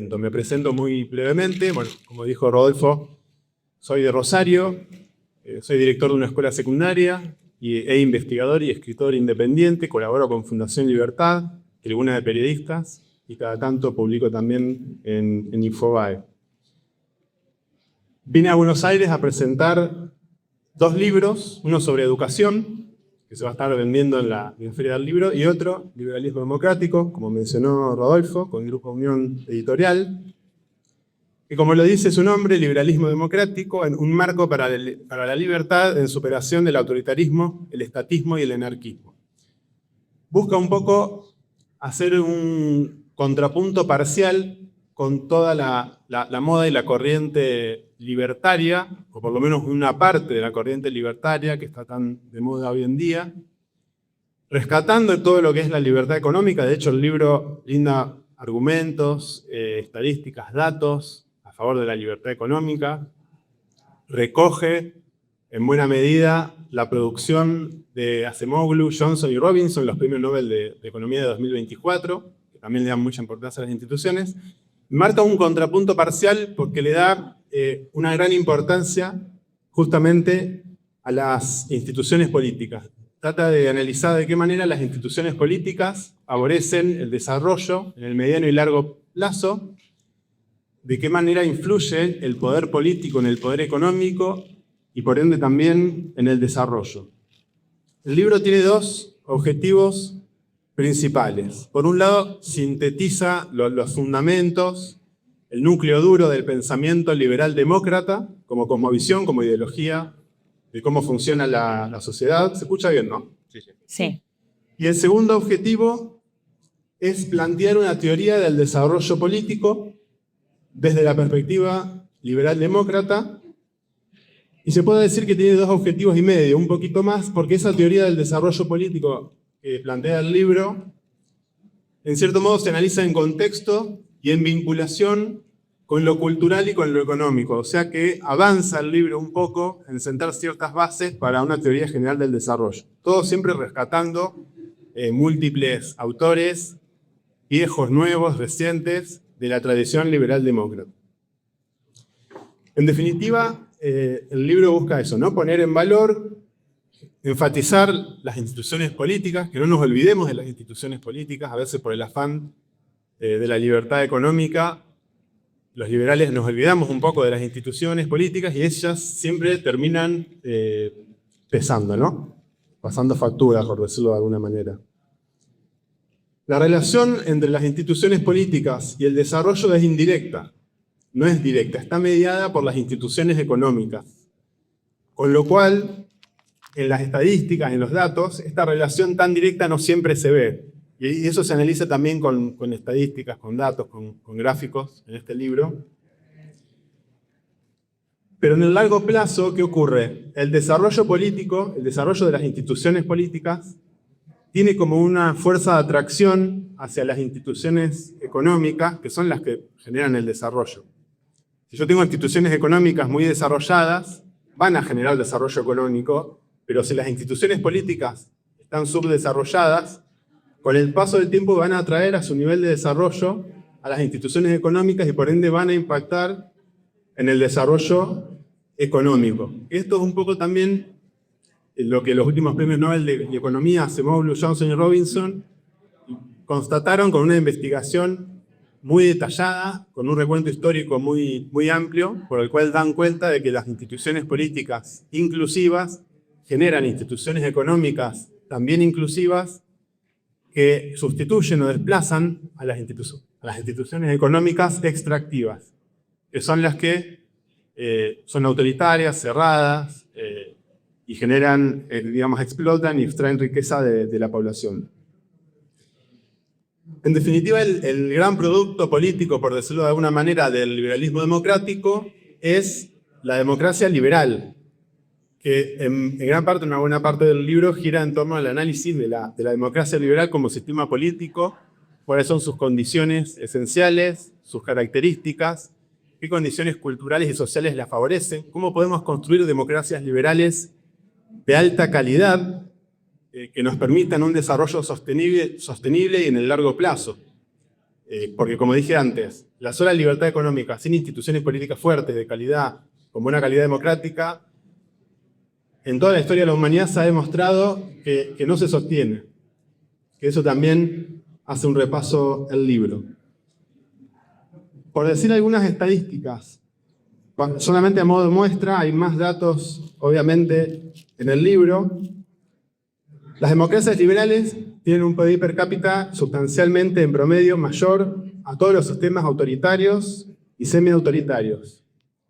emprendimiento. Me presento muy brevemente. Bueno, como dijo Rodolfo, soy de Rosario, soy director de una escuela secundaria e investigador y escritor independiente. Colaboro con Fundación Libertad, Tribuna de Periodistas, y cada tanto publico también en Infobae. Vine a Buenos Aires a presentar 2 libros, uno sobre educación, que se va a estar vendiendo en la Feria del Libro, y otro, Liberalismo Democrático, como mencionó Rodolfo, con el Grupo Unión Editorial, que como lo dice su nombre, Liberalismo Democrático, en un marco para la libertad en superación del autoritarismo, el estatismo y el anarquismo. Busca un poco hacer un contrapunto parcial con toda la moda y la corriente libertaria, o por lo menos una parte de la corriente libertaria que está tan de moda hoy en día, rescatando todo lo que es la libertad económica. De hecho, el libro brinda argumentos, estadísticas, datos a favor de la libertad económica, recoge en buena medida la producción de Acemoglu, Johnson y Robinson, los premios Nobel de Economía de 2024, que también le dan mucha importancia a las instituciones. Marca un contrapunto parcial porque le da una gran importancia justamente a las instituciones políticas. Trata de analizar de qué manera las instituciones políticas favorecen el desarrollo en el mediano y largo plazo, de qué manera influye el poder político en el poder económico y por ende también en el desarrollo. El libro tiene 2 objetivos principales. Por un lado, sintetiza los fundamentos, el núcleo duro del pensamiento liberal demócrata, como cosmovisión, como ideología, de cómo funciona la sociedad. ¿Se escucha bien, no? Sí. Y el segundo objetivo es plantear una teoría del desarrollo político desde la perspectiva liberal demócrata. Y se puede decir que tiene 2 objetivos y medio, un poquito más, porque esa teoría del desarrollo político que plantea el libro, en cierto modo se analiza en contexto y en vinculación con lo cultural y con lo económico. O sea que avanza el libro un poco en sentar ciertas bases para una teoría general del desarrollo. Todo siempre rescatando múltiples autores, viejos, nuevos, recientes, de la tradición liberal demócrata. En definitiva, el libro busca eso, ¿no? Poner en valor, enfatizar las instituciones políticas, que no nos olvidemos de las instituciones políticas, a veces por el afán de la libertad económica, los liberales nos olvidamos un poco de las instituciones políticas y ellas siempre terminan pesando, ¿no? Pasando facturas, por decirlo de alguna manera. La relación entre las instituciones políticas y el desarrollo es indirecta, no es directa, está mediada por las instituciones económicas. Con lo cual, en las estadísticas, en los datos, esta relación tan directa no siempre se ve. Y eso se analiza también con estadísticas, con datos, con gráficos en este libro. Pero en el largo plazo, ¿qué ocurre? El desarrollo político, el desarrollo de las instituciones políticas, tiene como una fuerza de atracción hacia las instituciones económicas, que son las que generan el desarrollo. Si yo tengo instituciones económicas muy desarrolladas, van a generar desarrollo económico, pero si las instituciones políticas están subdesarrolladas, con el paso del tiempo van a atraer a su nivel de desarrollo a las instituciones económicas y por ende van a impactar en el desarrollo económico. Esto es un poco también lo que los últimos premios Nobel de Economía, Acemoglu, Johnson y Robinson, constataron con una investigación muy detallada, con un recuento histórico muy amplio, por el cual dan cuenta de que las instituciones políticas inclusivas generan instituciones económicas también inclusivas que sustituyen o desplazan a las instituciones económicas extractivas, que son las que son autoritarias, cerradas, y generan, digamos, explotan y extraen riqueza de la población. En definitiva, el gran producto político, por decirlo de alguna manera, del liberalismo democrático es la democracia liberal, que en gran parte, una buena parte del libro gira en torno al análisis de la democracia liberal como sistema político, cuáles son sus condiciones esenciales, sus características, qué condiciones culturales y sociales la favorecen, cómo podemos construir democracias liberales de alta calidad que nos permitan un desarrollo sostenible y en el largo plazo. Porque como dije antes, la sola libertad económica, sin instituciones políticas fuertes, de calidad, con buena calidad democrática, en toda la historia de la humanidad se ha demostrado que no se sostiene. Que eso también hace un repaso el libro. Por decir algunas estadísticas, solamente a modo de muestra, hay más datos, obviamente, en el libro. Las democracias liberales tienen un PIB per cápita sustancialmente, en promedio, mayor a todos los sistemas autoritarios y semi-autoritarios.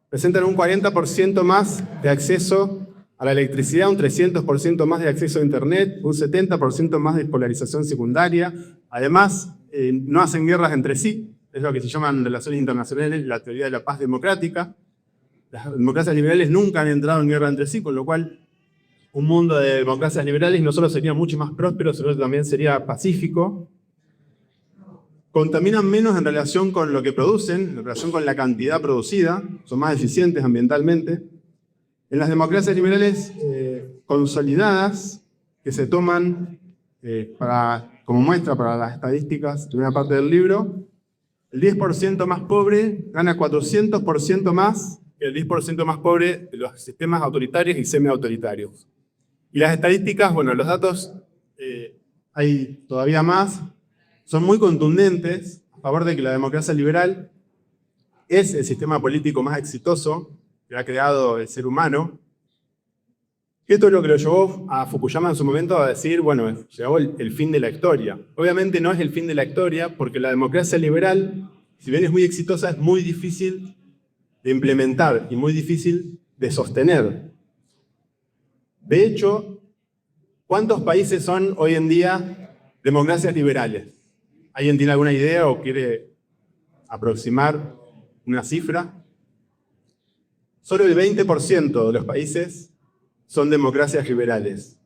Presentan un 40% más de acceso a la electricidad, un 300% más de acceso a Internet, un 70% más de polarización secundaria. Además, no hacen guerras entre sí, es lo que se llaman relaciones internacionales, la teoría de la paz democrática. Las democracias liberales nunca han entrado en guerra entre sí, con lo cual un mundo de democracias liberales no solo sería mucho más próspero, sino que también sería pacífico. Contaminan menos en relación con lo que producen, en relación con la cantidad producida, son más eficientes ambientalmente. En las democracias liberales consolidadas, que se toman como muestra para las estadísticas de una parte del libro, el 10% más pobre gana 400% más que el 10% más pobre de los sistemas autoritarios y semi-autoritarios. Y las estadísticas, bueno, los datos, hay todavía más, son muy contundentes a favor de que la democracia liberal es el sistema político más exitoso que ha creado el ser humano. Esto es lo que lo llevó a Fukuyama en su momento a decir, bueno, llegó el fin de la historia. Obviamente no es el fin de la historia, porque la democracia liberal, si bien es muy exitosa, es muy difícil de implementar y muy difícil de sostener. De hecho, ¿cuántos países son hoy en día democracias liberales? ¿Alguien tiene alguna idea o quiere aproximar una cifra? Solo el 20% de los países son democracias liberales.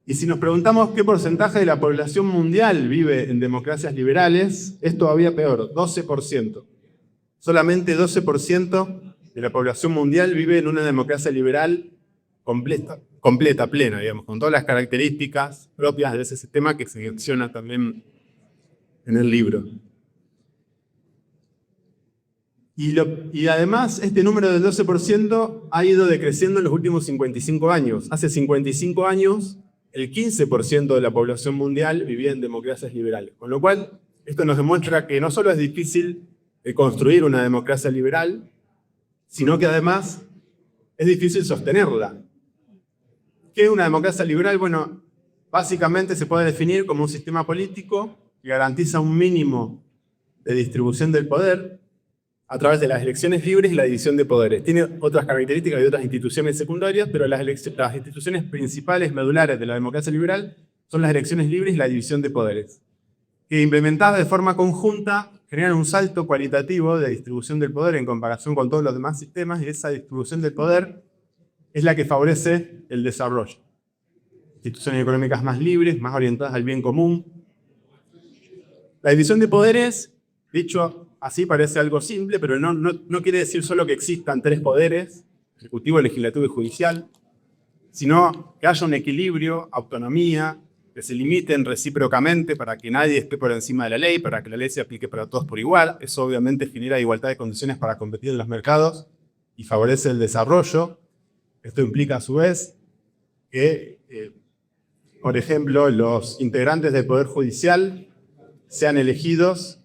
Y si nos preguntamos qué porcentaje de la población mundial vive en democracias liberales, es todavía peor, 12%. Solamente 12% de la población mundial vive en una democracia liberal completa, plena, digamos, con todas las características propias de ese sistema que se menciona también en el libro. Y además, este número del 12% ha ido decreciendo en los últimos 55 años. Hace 55 años, el 15% de la población mundial vivía en democracias liberales. Con lo cual, esto nos demuestra que no solo es difícil construir una democracia liberal, sino que además es difícil sostenerla. ¿Qué es una democracia liberal? Bueno, básicamente se puede definir como un sistema político que garantiza un mínimo de distribución del poder a través de las elecciones libres y la división de poderes. Tiene otras características y otras instituciones secundarias, pero las instituciones principales, medulares de la democracia liberal son las elecciones libres y la división de poderes, que implementadas de forma conjunta generan un salto cualitativo de distribución del poder en comparación con todos los demás sistemas, y esa distribución del poder es la que favorece el desarrollo. Instituciones económicas más libres, más orientadas al bien común. La división de poderes, dicho así, parece algo simple, pero no quiere decir solo que existan tres poderes, ejecutivo, legislativo y judicial, sino que haya un equilibrio, autonomía, que se limiten recíprocamente para que nadie esté por encima de la ley, para que la ley se aplique para todos por igual. Eso obviamente genera igualdad de condiciones para competir en los mercados y favorece el desarrollo. Esto implica a su vez que, por ejemplo, los integrantes del Poder Judicial sean elegidos,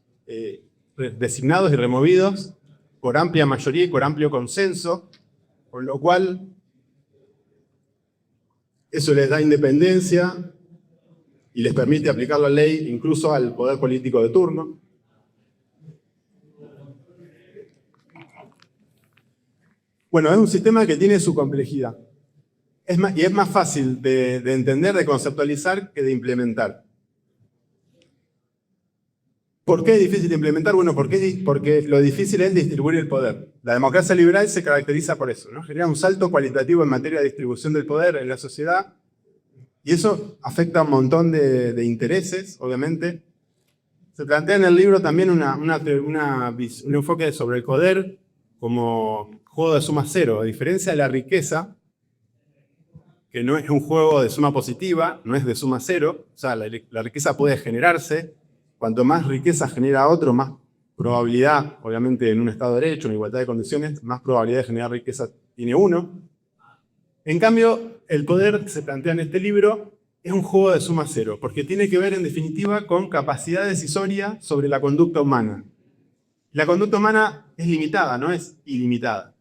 designados y removidos por amplia mayoría y por amplio consenso, con lo cual eso les da independencia y les permite aplicar la ley incluso al poder político de turno. Bueno, es un sistema que tiene su complejidad. Y es más fácil de entender, de conceptualizar, que de implementar. ¿Por qué es difícil de implementar? Bueno, porque lo difícil es distribuir el poder. La democracia liberal se caracteriza por eso, ¿no? Genera un salto cualitativo en materia de distribución del poder en la sociedad, y eso afecta a un montón de intereses, obviamente. Se plantea en el libro también un enfoque sobre el poder como juego de suma cero. A diferencia de la riqueza, que no es un juego de suma positiva, no es de suma cero, o sea, la riqueza puede generarse cuanto más riqueza genera otro, más probabilidad, obviamente en un Estado de Derecho, en igualdad de condiciones, más probabilidad de generar riqueza tiene uno. En cambio, el poder que se plantea en este libro es un juego de suma cero, porque tiene que ver en definitiva con capacidad decisoria sobre la conducta humana. La conducta humana es limitada, no es ilimitada.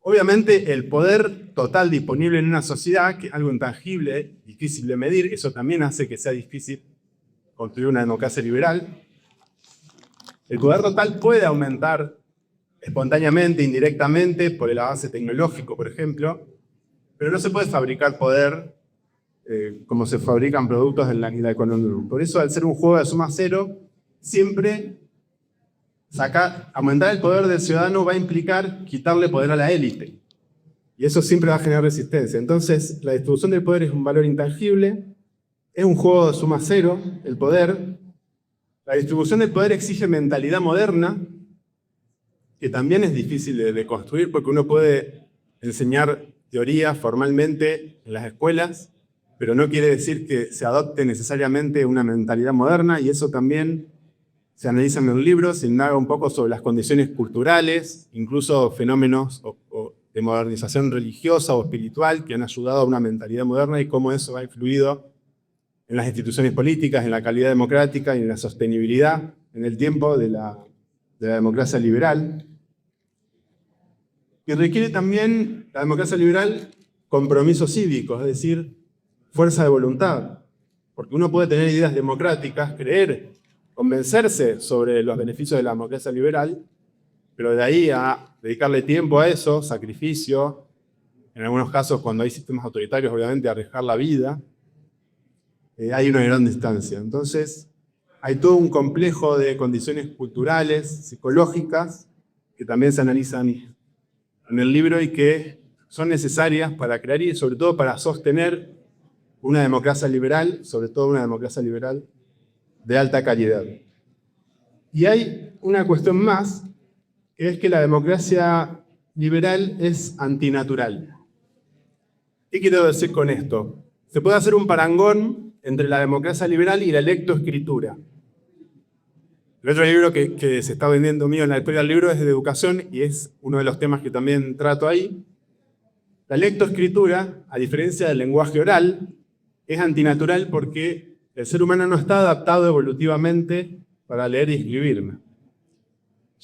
Obviamente el poder total disponible en una sociedad, que es algo intangible, difícil de medir, eso también hace que sea difícil construir una democracia liberal. El poder total puede aumentar espontáneamente, indirectamente, por el avance tecnológico, por ejemplo, pero no se puede fabricar poder como se fabrican productos en la economía. Por eso, al ser un juego de suma cero, siempre aumentar el poder del ciudadano va a implicar quitarle poder a la élite. Y eso siempre va a generar resistencia. Entonces, la distribución del poder es un valor intangible, es un juego de suma cero, el poder. La distribución del poder exige mentalidad moderna, que también es difícil de construir, porque uno puede enseñar teoría formalmente en las escuelas, pero no quiere decir que se adopte necesariamente una mentalidad moderna, y eso también se analiza en el libro, se indaga un poco sobre las condiciones culturales, incluso fenómenos de modernización religiosa o espiritual que han ayudado a una mentalidad moderna y cómo eso ha influido en las instituciones políticas, en la calidad democrática y en la sostenibilidad en el tiempo de la democracia liberal. Y requiere también la democracia liberal compromiso cívico, es decir, fuerza de voluntad. Porque uno puede tener ideas democráticas, creer, convencerse sobre los beneficios de la democracia liberal, pero de ahí a dedicarle tiempo a eso, sacrificio, en algunos casos cuando hay sistemas autoritarios, obviamente arriesgar la vida, hay una gran distancia. Entonces, hay todo un complejo de condiciones culturales, psicológicas, que también se analizan en el libro y que son necesarias para crear y sobre todo para sostener una democracia liberal, sobre todo una democracia liberal de alta calidad. Y hay una cuestión más, que es que la democracia liberal es antinatural. ¿Qué quiero decir con esto? Se puede hacer un parangón entre la democracia liberal y la lectoescritura. El otro libro que se está vendiendo mío en la historia del libro es de educación y es uno de los temas que también trato ahí. La lectoescritura, a diferencia del lenguaje oral, es antinatural porque el ser humano no está adaptado evolutivamente para leer y escribir.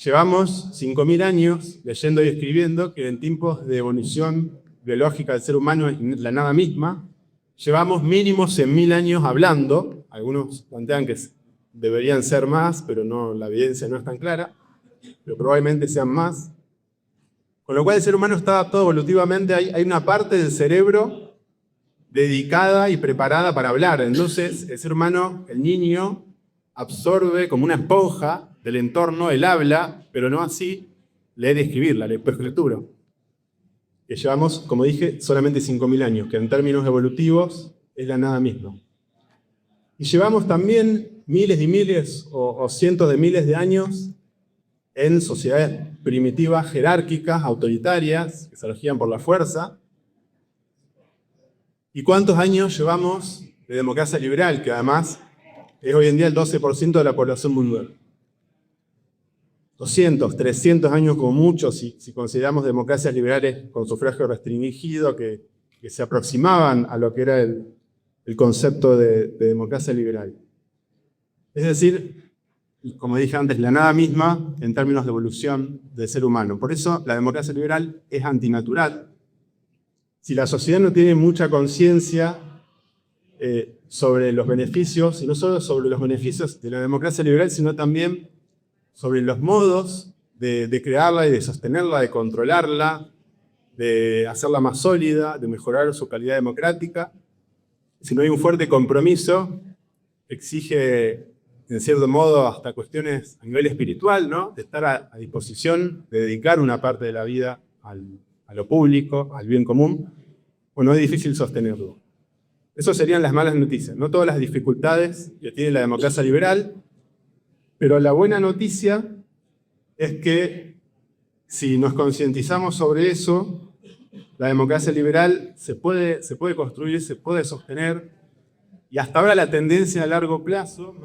Llevamos 5.000 años leyendo y escribiendo, que en tiempos de evolución biológica del ser humano es la nada misma. Llevamos mínimo 100.000 años hablando, algunos plantean que deberían ser más, pero no, la evidencia no es tan clara, pero probablemente sean más. Con lo cual el ser humano está adaptado evolutivamente, hay una parte del cerebro dedicada y preparada para hablar. Entonces el ser humano, el niño, absorbe como una esponja del entorno el habla, pero no así leer y escribir, la lectoescritura. Que llevamos, como dije, solamente 5.000 años, que en términos evolutivos es la nada misma. Y llevamos también miles y miles o cientos de miles de años en sociedades primitivas, jerárquicas, autoritarias, que se regían por la fuerza. ¿Y cuántos años llevamos de democracia liberal, que además es hoy en día el 12% de la población mundial? 200, 300 años como mucho, si consideramos democracias liberales con sufragio restringido, que se aproximaban a lo que era el concepto de democracia liberal. Es decir, como dije antes, la nada misma en términos de evolución del ser humano. Por eso la democracia liberal es antinatural. Si la sociedad no tiene mucha conciencia sobre los beneficios, y no solo sobre los beneficios de la democracia liberal, sino también sobre los modos de crearla y de sostenerla, de controlarla, de hacerla más sólida, de mejorar su calidad democrática. Si no hay un fuerte compromiso, exige, en cierto modo, hasta cuestiones a nivel espiritual, ¿no? De estar a disposición, de dedicar una parte de la vida a lo público, al bien común. Bueno, es difícil sostenerlo. Esas serían las malas noticias, no todas las dificultades que tiene la democracia liberal, pero la buena noticia es que si nos concientizamos sobre eso, la democracia liberal se puede construir, se puede sostener, y hasta ahora la tendencia a largo plazo